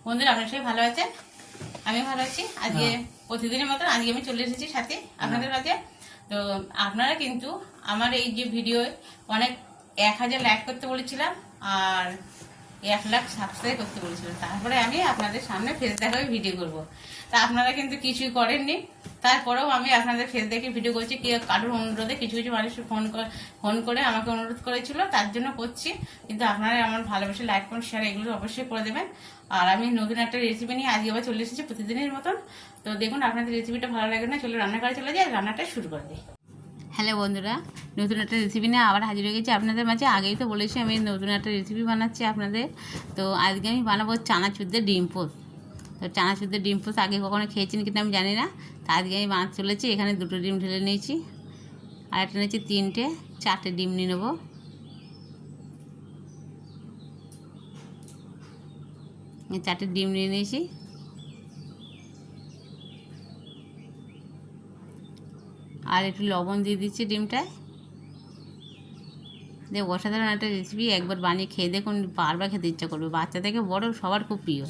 বন্ধুরা আপনারা সবাই ভালো আছেন, আমি ভালো আছি। আজকে প্রতিদিনের মতন আজকে আমি চলে এসেছি সাথে আপনাদের কাছে। তো আপনারা কিন্তু আমার এই যে ভিডিও অনেক 1000 লাইক করতে বলেছিলাম আর 1 লাখ সাবস্ক্রাইব করতে বলেছিলাম, তারপরে আমি আপনাদের সামনে ফেস দেখাবে ভিডিও করব। তা আপনারা কিন্তু কিছুই করেননি, তারপরেও আমি আপনাদের ফেস দেখে ভিডিও করছি। কি কারোর অনুরোধে কিছু কিছু মানুষ ফোন করে আমাকে অনুরোধ করেছিল, তার জন্য করছি। কিন্তু আপনারা আমার ভালোবেসে লাইক কমেন্ট শেয়ার এগুলো অবশ্যই করে দেবেন। আর আমি নতুন একটা রেসিপি নিয়ে আজকে আবার চলে এসেছি প্রতিদিনের মতন। তো দেখুন আপনাদের রেসিপিটা ভালো লাগে না, চলে রান্নাঘরে চলে যায়, রান্নাটা শুরু করে দিই। হ্যালো বন্ধুরা, নতুন একটা রেসিপি নিয়ে আবার হাজির হয়ে গেছি আপনাদের মাঝে। আগেই তো বলেছি আমি নতুন একটা রেসিপি বানাচ্ছি আপনাদের। তো আজকে আমি বানাবো চানাচুর দিয়ে ডিম পোস্ট। তো চানাচুর দিয়ে ডিম পোস্ট আগে কখনো খেয়েছেন কিনা আমি জানি না, তা আজকে আমি বানাতে চলেছি। এখানে 2টো ডিম ঢেলে নিয়েছি, আর একটা নিয়েছি 3টে, 4টে ডিম নিয়ে নেবো। এই 4টে ডিম নিয়ে নিয়েছি, আর একটু লবণ দিয়ে দিচ্ছি ডিমটায়। দেখ অসাধারণ একটা রেসিপি, একবার বানিয়ে খেয়ে দেখুন, বারবার খেতে ইচ্ছা করবে। বাচ্চা থেকে বড় সবার খুব প্রিয়।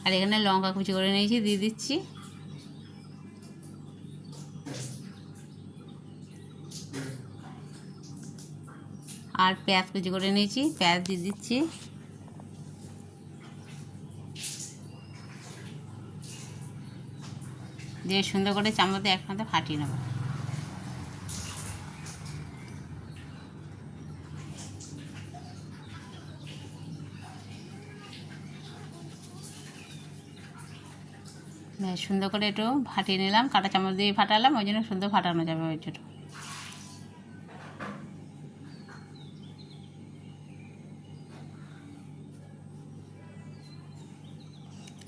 আর এখানে লঙ্কা কুচি করে নিয়েছি, দিয়ে দিচ্ছি। আর পেঁয়াজ কুচি করে নিয়েছি, পেঁয়াজ দিয়ে দিচ্ছি। দিয়ে সুন্দর করে চামচে একসাথে ফাটিয়ে নেব। সুন্দর করে একটু ফাটিয়ে নিলাম, কাঁটা চামচ দিয়ে ফাটালাম, ওই জন্য সুন্দর ফাটানো যাবে ওই জন্য।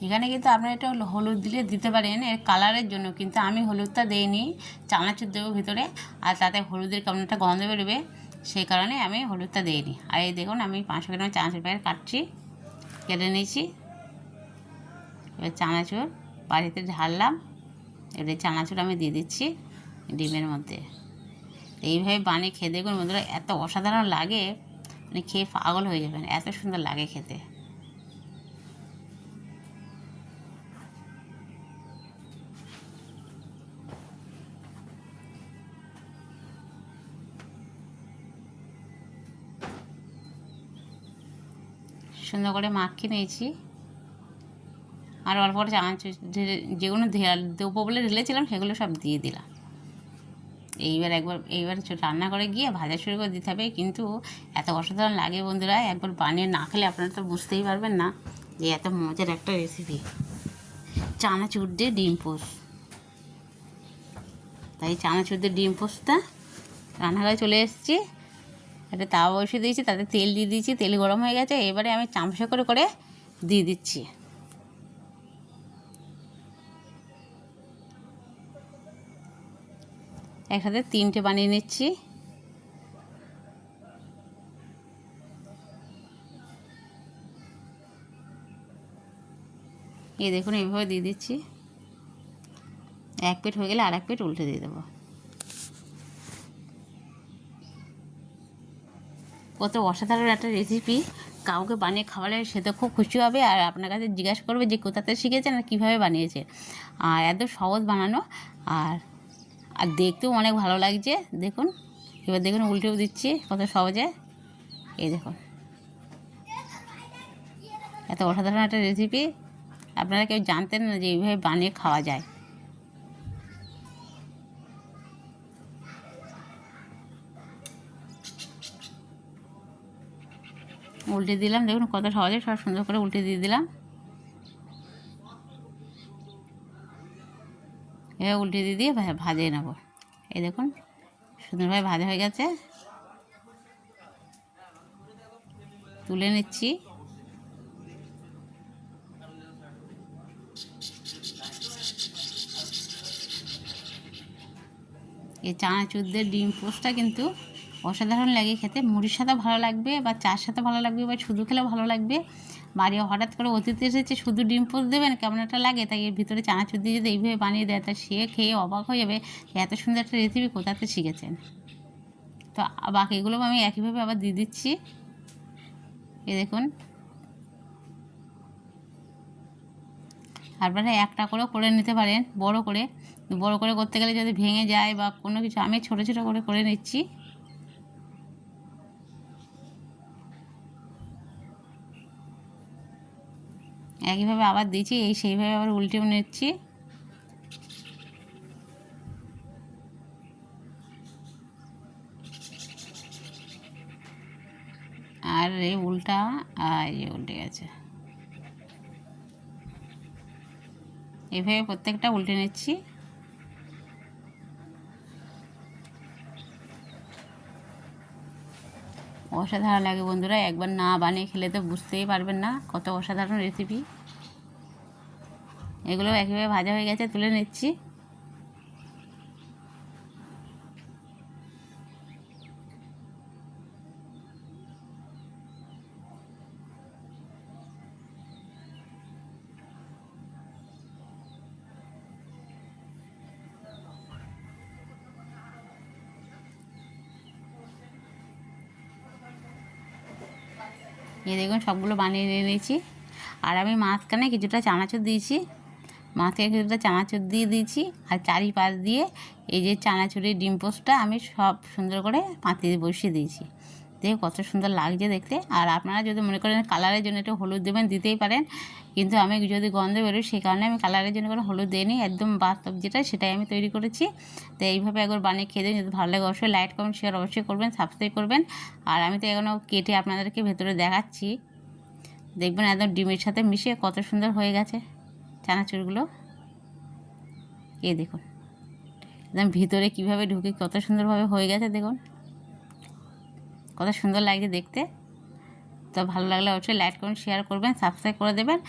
এখানে কিন্তু আপনারা একটু হলুদ দিলে দিতে পারেন এর কালারের জন্য, কিন্তু আমি হলুদটা দিইনি। চানাচুর দেবো ভিতরে, আর তাতে হলুদের কেমন একটা গন্ধ বেরোবে, সেই কারণে আমি হলুদটা দিইনি। আর এই দেখুন আমি 500 গ্রাম চানাচুর প্যাকেট কাটছি, কেটে নিয়েছি। এবার চানাচুর বাড়িতে ঢাললাম, এবার চানাচুর আমি দিয়ে দিচ্ছি ডিমের মধ্যে। এইভাবে বানিয়ে খেয়ে দেখুন বন্ধুরা, এত অসাধারণ লাগে, মানে খেয়ে পাগল হয়ে যাবেন, এত সুন্দর লাগে খেতে। সুন্দর করে মাখিয়ে নিয়েছি, আর অল্প করে চানাচুর যেগুলো দেবো বলে ঢেলেছিলাম সেগুলো সব দিয়ে দিলাম। এইবার রান্না করে গিয়ে ভাজা শুরু করে দিতে হবে। কিন্তু এত অসাধারণ লাগে বন্ধুরা, একবার বানিয়ে না খেলে আপনারা তো বুঝতেই পারবেন না যে এত মজার একটা রেসিপি চানাচুর দিয়ে ডিম পোস্ট। তাই চানাচুর দিয়ে ডিম পোস্টটা রান্নাঘরে চলে এসেছি, একটা তাওয়া বসিয়ে দিয়েছি, তাতে তেল দিয়ে দিয়েছি, তেল গরম হয়ে গেছে। এবারে আমি চামচে করে করে দিয়ে দিচ্ছি। একসাথে 3টে বানিয়ে নিচ্ছি। এই দেখুন এইভাবে দিয়ে দিচ্ছি। 1 প্লেট হয়ে গেলে আর 1 প্লেট উল্টে দিয়ে দেবো। কত অসাধারণ একটা রেসিপি, কাউকে বানিয়ে খাওয়ালে সে তো খুব খুশি হবে, আর আপনার কাছে জিজ্ঞাসা করবে যে কোথাতে শিখেছেন আর কীভাবে বানিয়েছে। আর এত সহজ বানানো, আর আর দেখতেও অনেক ভালো লাগছে। দেখুন এবার দেখুন উল্টেও দিচ্ছি কত সহজে। এই দেখুন এত অসাধারণ একটা রেসিপি, আপনারা কেউ জানতেন না যে এইভাবে বানিয়ে খাওয়া যায়। উল্টে দিলাম, দেখুন কত সহজে সব সুন্দর করে উল্টে দিয়ে দিলাম। এবার উল্টে দিয়ে ভাজিয়ে নেব। এই দেখুন সুন্দরভাবে ভাজা হয়ে গেছে, তুলে নিচ্ছি। এই চানাচুর দিয়ে ডিম পোস্টটা কিন্তু অসাধারণ লাগে খেতে। মুড়ির সাথে ভালো লাগবে, বা চার সাথে ভালো লাগবে, বা শুধু খেলেও ভালো লাগবে। বাড়ি হঠাৎ করে অতিথি এসেছে, শুধু ডিম পোস্ট দেবেন কেমন একটা লাগে, তাই এর ভিতরে চানাচুর দিয়ে যদি এইভাবে বানিয়ে দেয়, তা সে খেয়ে অবাক হয়ে যাবে এত সুন্দর একটা রেসিপি কোথাতে শিখেছেন। তো বাকিগুলো আমি একইভাবে আবার দিয়ে দিচ্ছি। এই দেখুন আপনারা একটা করেও করে নিতে পারেন বড় করে করতে গেলে যদি ভেঙে যায় বা কোনো কিছু, আমি ছোট ছোট করে করে নিচ্ছি। একইভাবে আবার দিচ্ছি, সেইভাবে আবার উল্টেও নিচ্ছি। আর এই উল্টা, এই উল্টে গেছে। এইভাবে প্রত্যেকটা উল্টে নিচ্ছি। অসাধারণ লাগে বন্ধুরা, একবার না বানিয়ে খেলে তো বুঝতেই পারবেন না কত অসাধারণ রেসিপি। এগুলো একইভাবে ভাজা হয়ে গেছে, তুলে নিচ্ছি। এই দেখুন সবগুলো বানিয়ে নিয়ে নিয়েছি। আর আমি মাঝখানে কিছুটা চানাচুর দিয়েছি, মাঝখানে কিছুটা চানাচুর দিয়ে দিয়েছি। আর চারিপাশ দিয়ে এই যে চানাচুরের ডিম পোস্টটা আমি সব সুন্দর করে পাতিয়ে বসিয়ে দিয়েছি। দেখো কত সুন্দর লাগছে দেখতে। আর আপনারা যদি মনে করেন কালারের জন্য একটু হলুদ দেবেন, দিতেই পারেন, কিন্তু আমি যদি গন্ধ বেরোয় সেই কারণে আমি কালারের জন্য কোনো হলুদ দিইনি। একদম বাস্তব যেটা সেটাই আমি তৈরি করেছি। তো এইভাবে একবার বানিয়ে খেয়ে দিন, যদি ভালো লাগে অবশ্যই লাইক কমেন্ট শেয়ার অবশ্যই করবেন, সাবস্ক্রাইব করবেন। আর আমি তো এখনও কেটে আপনাদেরকে ভেতরে দেখাচ্ছি, দেখবেন একদম ডিমের সাথে মিশিয়ে কত সুন্দর হয়ে গেছে চানাচুরগুলো। এই দেখুন একদম ভিতরে কীভাবে ঢুকে কত সুন্দরভাবে হয়ে গেছে, দেখুন কত সুন্দর লাগছে দেখতে। তো ভালো লাগলে অবশ্যই লাইক করুন, শেয়ার করবেন, সাবস্ক্রাইব করে দেবেন।